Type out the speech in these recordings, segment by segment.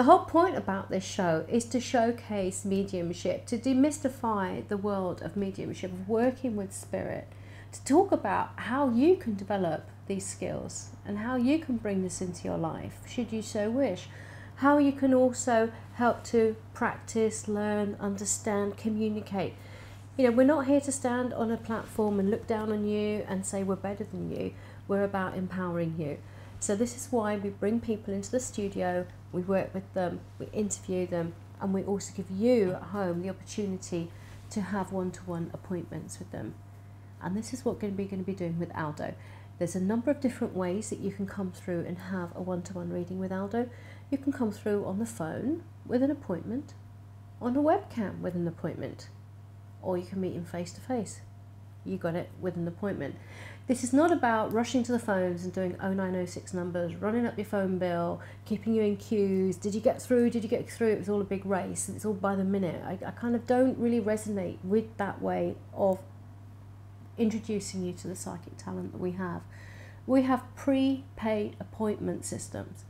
The whole point about this show is to showcase mediumship, to demystify the world of mediumship, of working with spirit, to talk about how you can develop these skills and how you can bring this into your life, should you so wish. How you can also help to practice, learn, understand, communicate. You know, we're not here to stand on a platform and look down on you and say we're better than you. We're about empowering you. So this is why we bring people into the studio, we work with them, we interview them, and we also give you at home the opportunity to have one-to-one appointments with them. And this is what we're going to be doing with Aldo. There's a number of different ways that you can come through and have a one-to-one reading with Aldo. You can come through on the phone with an appointment, on a webcam with an appointment, or you can meet him face-to-face. You got it, with an appointment. This is not about rushing to the phones and doing 0906 numbers, running up your phone bill, keeping you in queues. Did you get through? Did you get through? It was all a big race. It's all by the minute. I kind of don't really resonate with that way of introducing you to the psychic talent that we have. We have pre-paid appointment systems.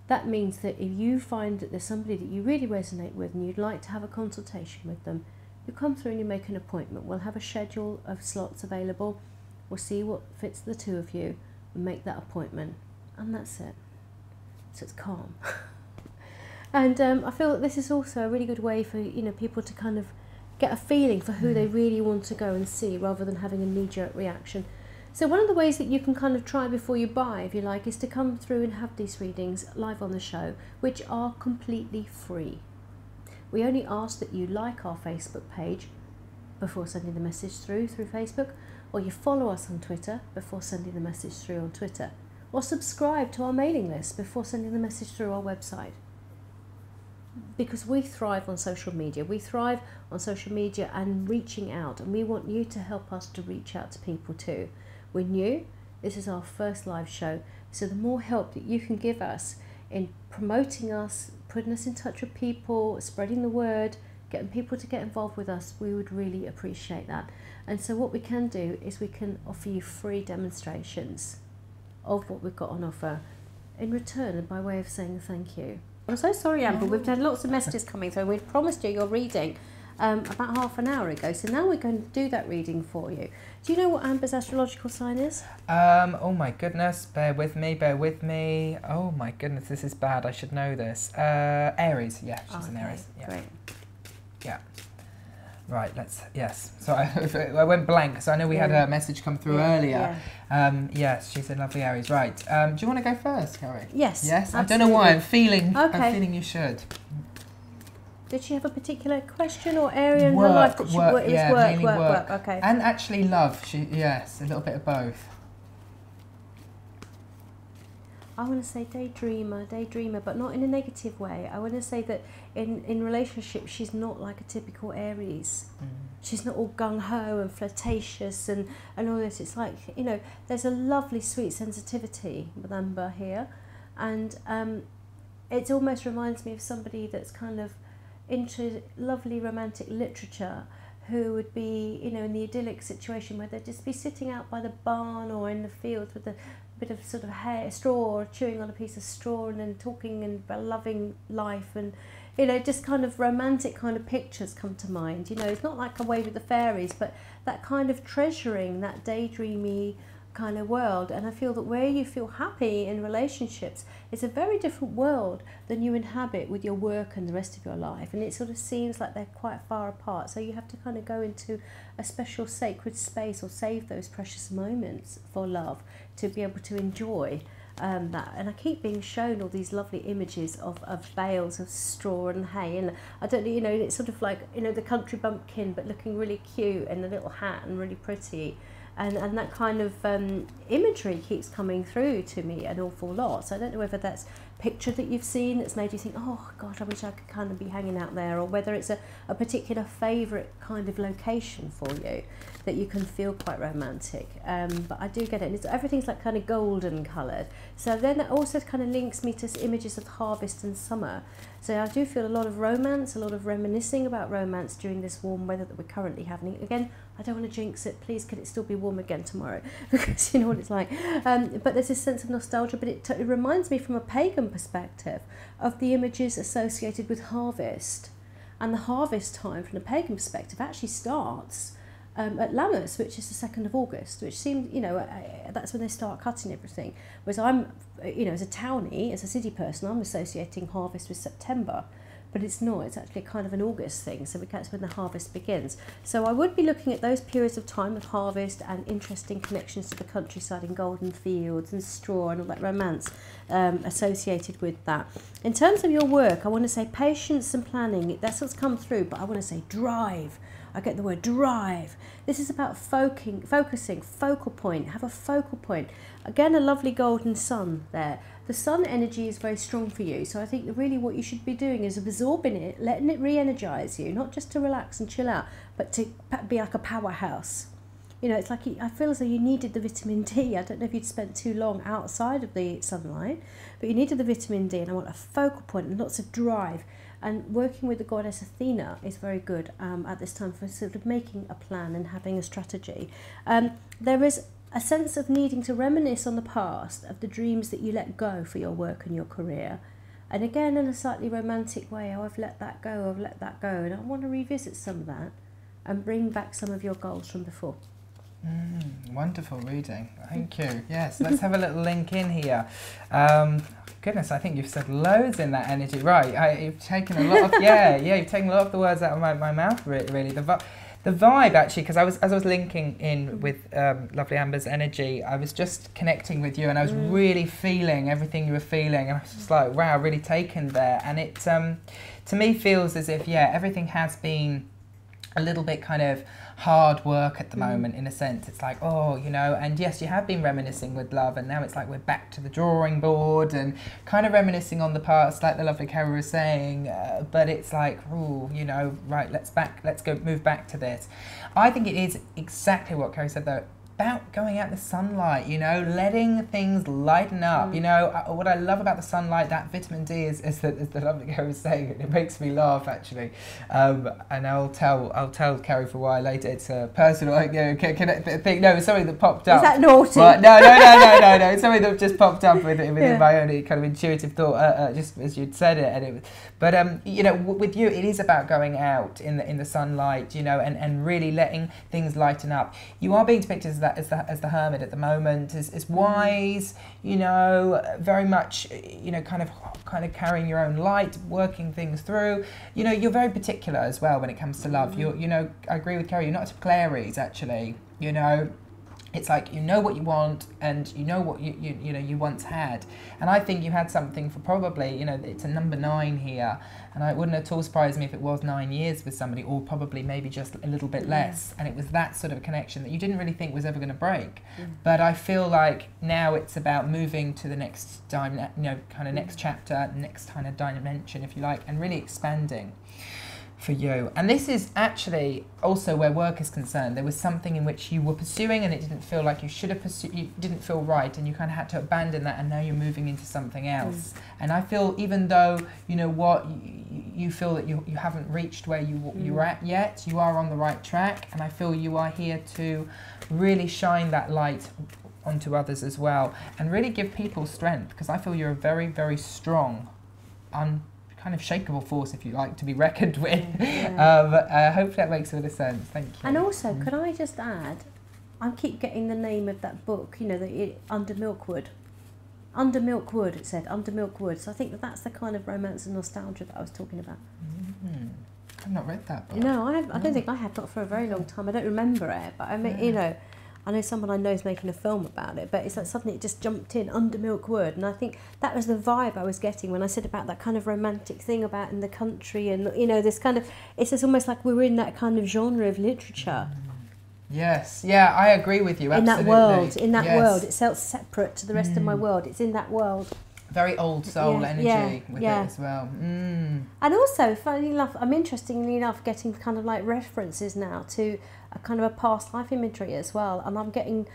That means that if you find that there's somebody that you really resonate with and you'd like to have a consultation with them, you come through and you make an appointment. We'll have a schedule of slots available. We'll see what fits the two of you and make that appointment. And that's it. So it's calm. And I feel that this is also a really good way for people to kind of get a feeling for who they really want to go and see, rather than having a knee-jerk reaction. So one of the ways that you can kind of try before you buy, if you like, is to come through and have these readings live on the show, which are completely free. We only ask that you like our Facebook page before sending the message through Facebook, or you follow us on Twitter before sending the message through on Twitter, or subscribe to our mailing list before sending the message through our website. Because we thrive on social media. We thrive on social media and reaching out, and we want you to help us to reach out to people too. We're new. This is our first live show, so the more help that you can give us in promoting us, putting us in touch with people, spreading the word, getting people to get involved with us, we would really appreciate that. And so what we can do is we can offer you free demonstrations of what we've got on offer in return, and by way of saying thank you. I'm so sorry, Amber, we've had lots of messages coming through. We'd promised you your reading about half an hour ago, so now we're going to do that reading for you. Do you know what Amber's astrological sign is? Oh my goodness, bear with me. Oh my goodness, this is bad, I should know this. Aries, yeah, she's an Aries. Yeah. Great. Yeah. Right, yes. So I went blank, so I know we had a message come through earlier. Yeah. Yes, she's a lovely Aries. Right, do you want to go first, Carrie? Yes. Yes? Absolutely. I don't know why, I'm feeling you should. Did she have a particular question or area in her life that she work? Yeah, mainly work. Okay. And actually love, yes, a little bit of both. I want to say daydreamer, but not in a negative way. I want to say that in relationships, she's not like a typical Aries. She's not all gung-ho and flirtatious and all this. It's like, there's a lovely sweet sensitivity with Amber here. And it almost reminds me of somebody that's kind of into lovely romantic literature, who would be, in the idyllic situation where they'd just be sitting out by the barn or in the field with a bit of sort of straw, or chewing on a piece of straw, and then talking and loving life, and just kind of romantic kind of pictures come to mind. It's not like Away with the Fairies, but that kind of treasuring that daydreamy kind of world. And I feel that where you feel happy in relationships, it's a very different world than you inhabit with your work and the rest of your life, and it sort of seems like they're quite far apart. So you have to kind of go into a special sacred space, or save those precious moments for love, to be able to enjoy that. And I keep being shown all these lovely images of bales of straw and hay, and I don't know, it's sort of like, the country bumpkin, but looking really cute, and a little hat, and really pretty. And that kind of imagery keeps coming through to me an awful lot. So I don't know whether that's a picture that you've seen that's made you think, oh God, I wish I could kind of be hanging out there, or whether it's a particular favourite kind of location for you. that you can feel quite romantic. But I do get it. And everything's like kind of golden coloured. So then it also kind of links me to images of harvest and summer. So I do feel a lot of romance, a lot of reminiscing about romance during this warm weather that we're currently having. Again, I don't want to jinx it. Please, could it still be warm again tomorrow? Because you know what it's like. But there's this sense of nostalgia. But it reminds me from a pagan perspective of the images associated with harvest. And the harvest time from a pagan perspective actually starts at Lammas, which is the 2nd of August, which seems, you know, that's when they start cutting everything. Whereas I'm, you know, as a townie, as a city person, I'm associating harvest with September. But it's not, it's actually kind of an August thing, so that's when the harvest begins. So I would be looking at those periods of time of harvest and interesting connections to the countryside and golden fields and straw and all that romance associated with that. In terms of your work, I want to say patience and planning, that's what's come through, but I want to say drive. I get the word drive. This is about focusing, focal point, have a focal point. Again, a lovely golden sun there. The sun energy is very strong for you, so I think really what you should be doing is absorbing it, letting it re-energize you, not just to relax and chill out, but to be like a powerhouse. You know, it's like I feel as though you needed the vitamin D. I don't know if you'd spent too long outside of the sunlight, but you needed the vitamin D, and I want a focal point and lots of drive. And working with the goddess Athena is very good at this time for sort of making a plan and having a strategy. There is a sense of needing to reminisce on the past, of the dreams that you let go for your work and your career. And again, in a slightly romantic way, oh, I've let that go, I've let that go. And I want to revisit some of that and bring back some of your goals from before. Wonderful reading. Thank you. Yes, let's have a little link in here. Goodness, I think you've said loads in that energy. Right, you've taken a lot of, you've taken a lot of the words out of my mouth, really. The vibe, actually, because as I was linking in with lovely Amber's energy, I was just connecting with you, and I was really feeling everything you were feeling, and I was just like, wow, really taken there. And it, to me, feels as if, everything has been a little bit kind of hard work at the moment, in a sense. It's like, oh, you know, and yes, you have been reminiscing with love, and now it's like we're back to the drawing board and kind of reminiscing on the past, like the lovely Carrie was saying, but it's like, oh, you know, right, let's go move back to this. I think it is exactly what Carrie said, though, about going out in the sunlight, you know, letting things lighten up. You know, what I love about the sunlight, that vitamin D is the lovely Carrie was saying, it makes me laugh, actually. And I'll tell Carrie for a while later. It's a personal, like, you know, thing. No, it's something that popped up. Is that naughty? Well, no. It's something that just popped up within my own kind of intuitive thought, just as you'd said it. And it was, but you know, with you, it is about going out in the sunlight, you know, and really letting things lighten up. You are being depicted as the hermit at the moment, is wise, you know, very much, you know, kind of carrying your own light, working things through. You know, you're very particular as well when it comes to love. You're, you know, I agree with Carrie, you're not a typical Aries, actually, you know. It's like you know what you want, and you know what you know you once had. And I think you had something for probably, you know, it's a number 9 here, and it wouldn't at all surprise me if it was 9 years with somebody, or probably maybe just a little bit less. And it was that sort of connection that you didn't really think was ever going to break. But I feel like now it's about moving to the next next chapter, next kind of dimension, if you like, and really expanding for you. And this is actually also where work is concerned. There was something in which you were pursuing, and it didn't feel like you should have pursued, you didn't feel right, and you kind of had to abandon that, and now you're moving into something else. And I feel, even though, you know what, you feel that you haven't reached where you're at yet, you are on the right track, and I feel you are here to really shine that light onto others as well, and really give people strength, because I feel you're a very, very strong, kind of shakeable force, if you like, to be reckoned with. Hopefully that makes a bit of sense. Thank you. And also, could I just add, I keep getting the name of that book, you know, Under Milkwood. Under Milkwood, it said, Under Milkwood. So I think that's the kind of romance and nostalgia that I was talking about. I've not read that book. No, I don't think I have, not for a very long time. I don't remember it, but I mean, you know, I know someone I know is making a film about it, but it's like something that just jumped in, Under Milkwood. And I think that was the vibe I was getting when I said about that kind of romantic thing about in the country, and, you know, this kind of, it's just almost like we were in that kind of genre of literature. Yes, yeah, I agree with you, absolutely. In that world, it's separate to the rest of my world. It's in that world. very old soul energy with it as well. And also, funnily enough, I'm interestingly enough getting kind of like references now to a kind of a past life imagery as well, and I'm getting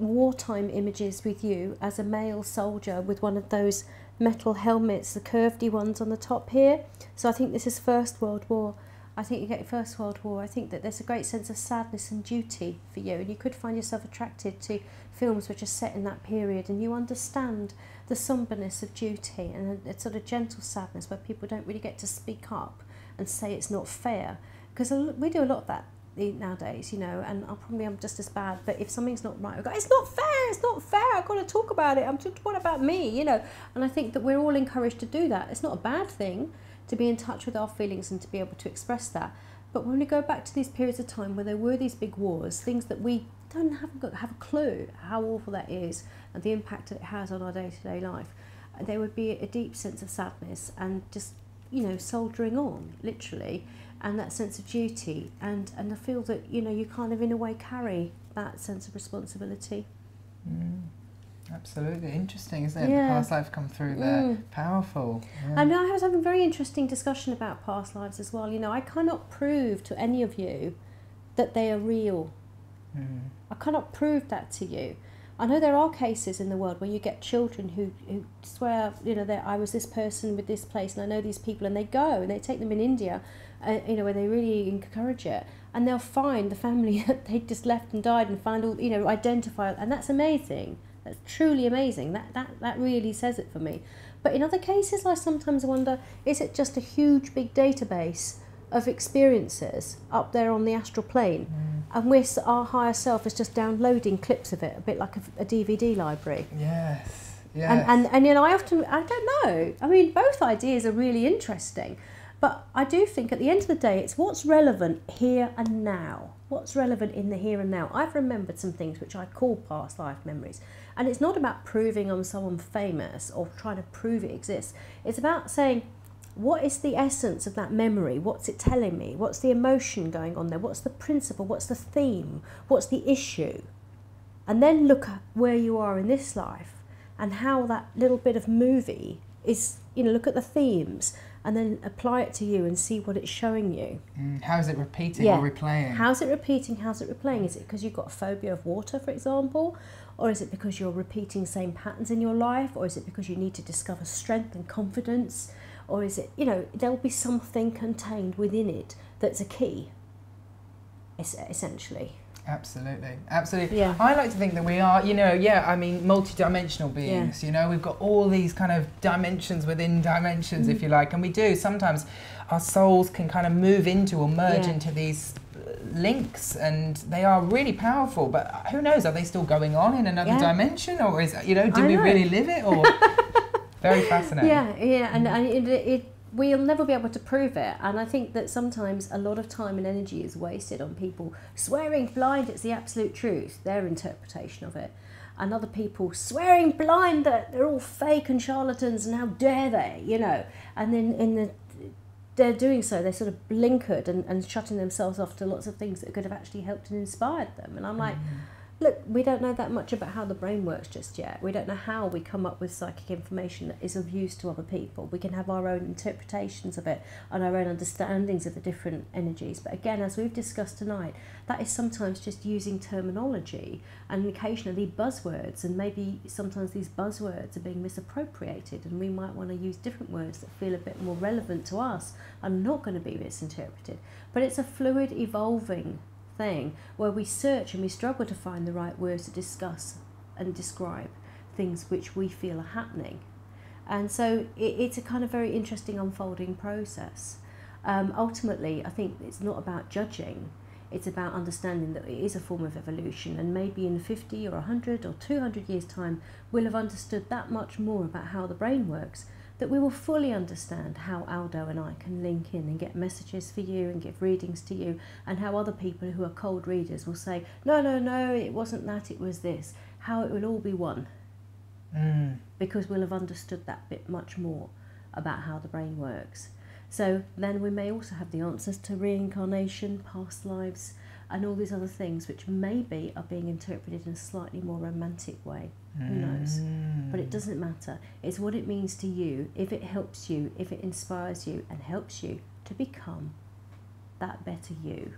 wartime images with you as a male soldier with one of those metal helmets, the curvedy ones on the top here. So I think this is First World War. I think you get First World War. I think that there's a great sense of sadness and duty for you, and you could find yourself attracted to films which are set in that period, and you understand the somberness of duty and a sort of gentle sadness where people don't really get to speak up and say it's not fair, because we do a lot of that nowadays, you know, and I'm just as bad, but if something's not right, I go, it's not fair, I've got to talk about it, what about me, you know. And I think that we're all encouraged to do that. It's not a bad thing to be in touch with our feelings and to be able to express that. But when we go back to these periods of time where there were these big wars, things that we don't have a clue how awful that is and the impact that it has on our day-to-day life, there would be a deep sense of sadness and just, you know, soldiering on, literally, and that sense of duty, and I feel that, you know, you kind of in a way carry that sense of responsibility. Absolutely. Interesting, isn't it? The past life come through there. Powerful. I know I was having a very interesting discussion about past lives as well. You know, I cannot prove to any of you that they are real. I cannot prove that to you. I know there are cases in the world where you get children who swear, you know, that I was this person with this place and I know these people, and they go and they take them in India, you know, where they really encourage it, and they'll find the family that they just left and died and find all, you know, identify, and that's amazing. That's truly amazing. That really says it for me. But in other cases, I sometimes wonder, is it just a huge big database of experiences up there on the astral plane, and our higher self is just downloading clips of it, a bit like a DVD library? Yes. And you know, I don't know. I mean, both ideas are really interesting, but I do think at the end of the day, it's what's relevant here and now. What's relevant in the here and now. I've remembered some things which I call past life memories, and it's not about proving I'm someone famous or trying to prove it exists. It's about saying, what is the essence of that memory? What's it telling me? What's the emotion going on there? What's the principle? What's the theme? What's the issue? And then look at where you are in this life and how that little bit of movie is, you know, look at the themes and then apply it to you and see what it's showing you. How is it repeating or replaying? How's it repeating? How's it replaying? Is it because you've got a phobia of water, for example? Or is it because you're repeating the same patterns in your life? Or is it because you need to discover strength and confidence? Or is it, you know, there'll be something contained within it that's a key, essentially. Absolutely. I like to think that we are, you know, I mean, multi-dimensional beings, you know, we've got all these kind of dimensions within dimensions, if you like, and we do. Sometimes our souls can kind of move into or merge into these links, and they are really powerful, but who knows, are they still going on in another dimension, or is, you know, do we really live it, or... Very fascinating. And we'll never be able to prove it. And I think that sometimes a lot of time and energy is wasted on people swearing blind it's the absolute truth, their interpretation of it. And other people swearing blind that they're all fake and charlatans and how dare they, you know. And then they're doing so, they're sort of blinkered and shutting themselves off to lots of things that could have actually helped and inspired them. And I'm like... Look, we don't know that much about how the brain works just yet. We don't know how we come up with psychic information that is of use to other people. We can have our own interpretations of it and our own understandings of the different energies. But again, as we've discussed tonight, that is sometimes just using terminology and occasionally buzzwords, and maybe sometimes these buzzwords are being misappropriated, and we might want to use different words that feel a bit more relevant to us and not going to be misinterpreted. But it's a fluid, evolving thing where we search and we struggle to find the right words to discuss and describe things which we feel are happening. And so it's a kind of very interesting unfolding process. Ultimately, I think it's not about judging, it's about understanding that it is a form of evolution, and maybe in 50 or 100 or 200 years time we'll have understood that much more about how the brain works, that we will fully understand how Aldo and I can link in and get messages for you and give readings to you, and how other people who are cold readers will say, no, it wasn't that, it was this, how it will all be one. Because we'll have understood that bit much more about how the brain works. So then we may also have the answers to reincarnation, past lives, and all these other things which maybe are being interpreted in a slightly more romantic way. Who knows? But it doesn't matter. It's what it means to you, if it helps you, if it inspires you and helps you to become that better you.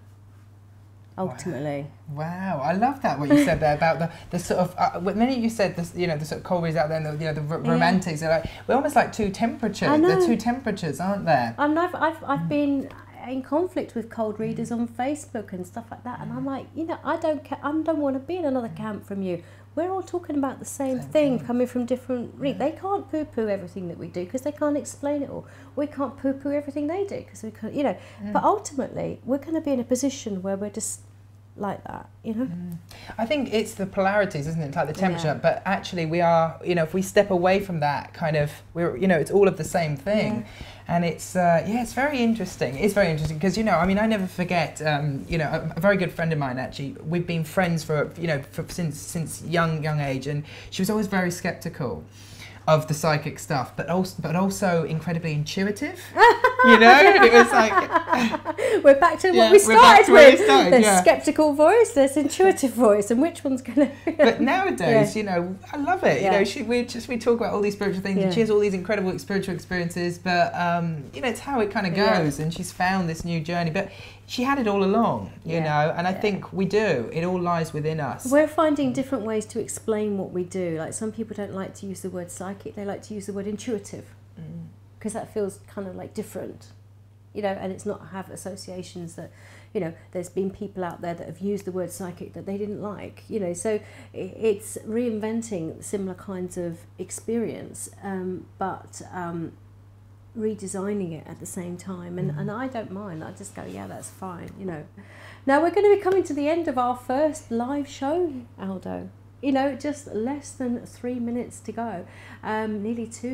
Ultimately. Wow, I love that what you said there about the sort of many of you said this, you know, the sort of Colbys out there, and the romantics. They're like, we're almost like two temperatures. They're two temperatures, aren't there? And I've been in conflict with cold readers on Facebook and stuff like that, and I'm like, you know, I don't want to be in another camp from you. We're all talking about the same thing, coming from different readers. They can't poo-poo everything that we do because they can't explain it all. We can't poo-poo everything they do because we can't, you know. But ultimately, we're going to be in a position where we're just like that, you know. I think it's the polarities, isn't it? It's like the temperature, but actually we are, you know, if we step away from that kind of, we're, you know, it's all of the same thing. And it's it's very interesting. It's very interesting because, you know, I mean, I never forget, you know, a very good friend of mine, actually, we've been friends for, you know, since young age, and she was always very skeptical of the psychic stuff, but also incredibly intuitive. You know, and it was like we're back to what we started with. There's skeptical voice, there's intuitive voice, and which one's gonna? But nowadays, you know, I love it. You know, we talk about all these spiritual things, and she has all these incredible spiritual experiences. But you know, it's how it kind of goes, and she's found this new journey. But she had it all along, you know, and I think we do. It all lies within us. We're finding different ways to explain what we do. Like, some people don't like to use the word psychic, they like to use the word intuitive, because that feels kind of like different, you know, and it's not have associations that, you know, there's been people out there that have used the word psychic that they didn't like, you know, so it's reinventing similar kinds of experience, but redesigning it at the same time, and I don't mind. I just go, yeah, that's fine, you know. Now we're going to be coming to the end of our first live show, Aldo. You know, just less than 3 minutes to go,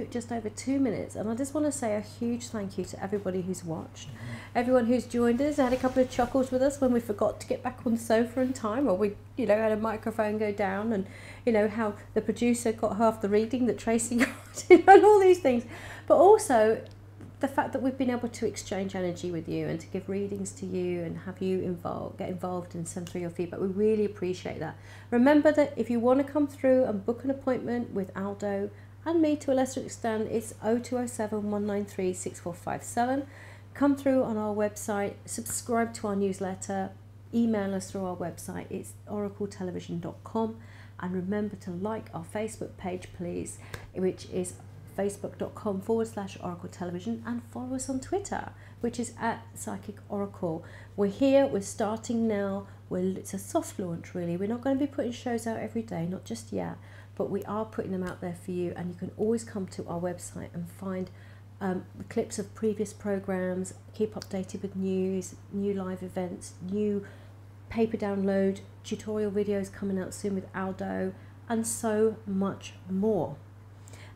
just over 2 minutes, and I just want to say a huge thank you to everybody who's watched, everyone who's joined us, had a couple of chuckles with us when we forgot to get back on the sofa in time, or we, you know, had a microphone go down, and, you know, how the producer got half the reading that Tracy got, you know, and all these things, but also the fact that we've been able to exchange energy with you and to give readings to you and have you get involved and send through your feedback. We really appreciate that. Remember that if you want to come through and book an appointment with Aldo and me to a lesser extent, it's 0207 193 6457. Come through on our website, subscribe to our newsletter, email us through our website. It's oracletelevision.com, and remember to like our Facebook page, please, which is facebook.com/Oracle Television, and follow us on Twitter, which is @PsychicOracle. We're here, we're starting now, it's a soft launch really. We're not going to be putting shows out every day, not just yet, but we are putting them out there for you, and you can always come to our website and find the clips of previous programs, keep updated with news, new live events, new paper download, tutorial videos coming out soon with Aldo, and so much more.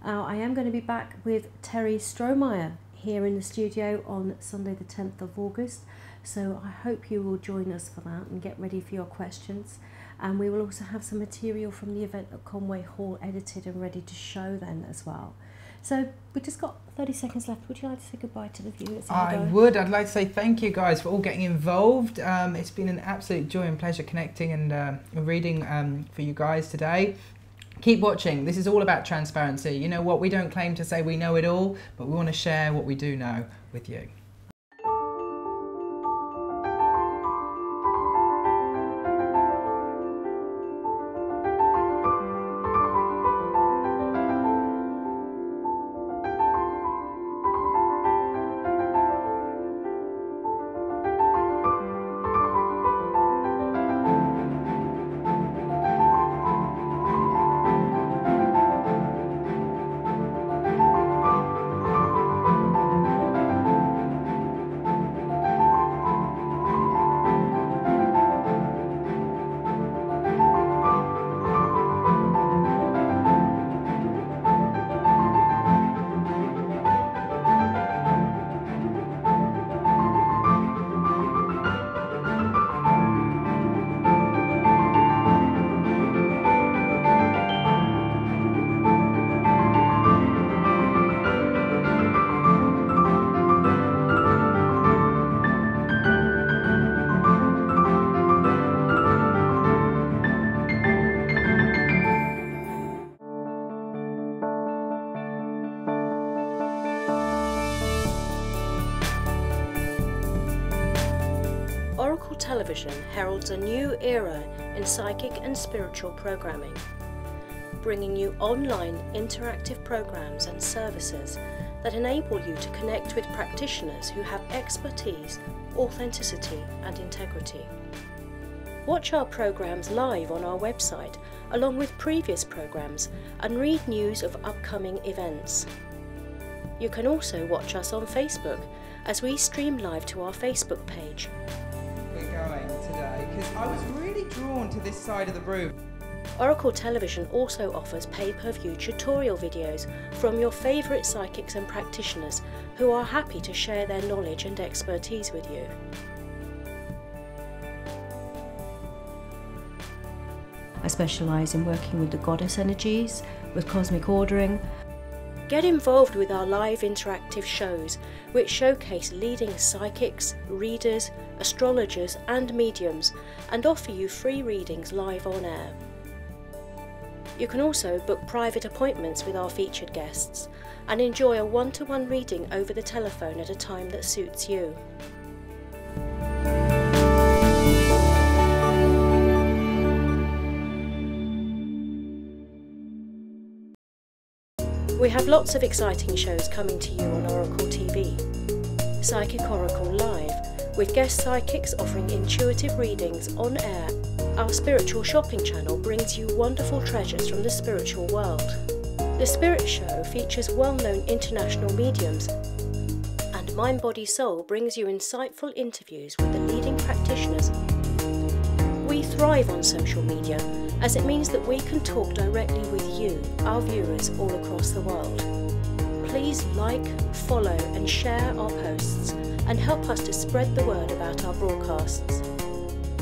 I am going to be back with Terry Strohmeyer here in the studio on Sunday the 10th of August, so I hope you will join us for that and get ready for your questions, and we will also have some material from the event at Conway Hall edited and ready to show then as well. So we've just got 30 seconds left. Would you like to say goodbye to the viewers? I would. I'd like to say thank you guys for all getting involved. It's been an absolute joy and pleasure connecting and reading for you guys today. Keep watching. This is all about transparency. You know what? We don't claim to say we know it all, but we want to share what we do know with you. Television heralds a new era in psychic and spiritual programming, bringing you online interactive programs and services that enable you to connect with practitioners who have expertise, authenticity and integrity. Watch our programs live on our website along with previous programs and read news of upcoming events. You can also watch us on Facebook as we stream live to our Facebook page. We're going today because I was really drawn to this side of the room. Oracle Television also offers pay-per-view tutorial videos from your favourite psychics and practitioners who are happy to share their knowledge and expertise with you. I specialise in working with the goddess energies, with cosmic ordering. Get involved with our live interactive shows, which showcase leading psychics, readers, astrologers and mediums, and offer you free readings live on air. You can also book private appointments with our featured guests and enjoy a one-to-one reading over the telephone at a time that suits you. We have lots of exciting shows coming to you on Oracle TV. Psychic Oracle Live, with guest psychics offering intuitive readings on air. Our spiritual shopping channel brings you wonderful treasures from the spiritual world. The Spirit Show features well-known international mediums, and Mind, Body, Soul brings you insightful interviews with the leading practitioners. We thrive on social media, as it means that we can talk directly with you, our viewers all across the world. Please like, follow and share our posts and help us to spread the word about our broadcasts.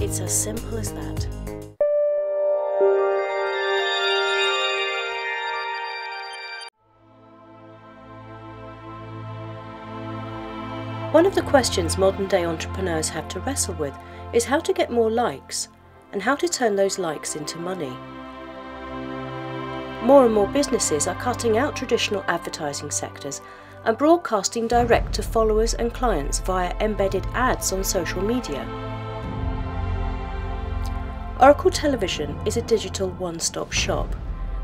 It's as simple as that. One of the questions modern-day entrepreneurs have to wrestle with is how to get more likes and how to turn those likes into money. More and more businesses are cutting out traditional advertising sectors and broadcasting direct to followers and clients via embedded ads on social media. Oracle Television is a digital one-stop shop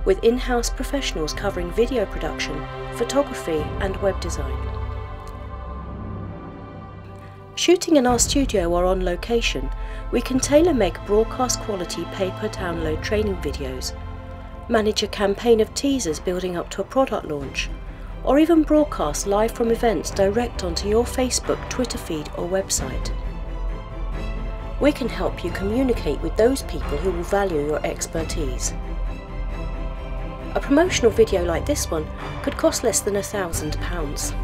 with in-house professionals covering video production, photography and web design. Shooting in our studio or on location, we can tailor-make broadcast quality pay-per-download training videos, manage a campaign of teasers building up to a product launch, or even broadcast live from events direct onto your Facebook, Twitter feed or website. We can help you communicate with those people who will value your expertise. A promotional video like this one could cost less than £1,000.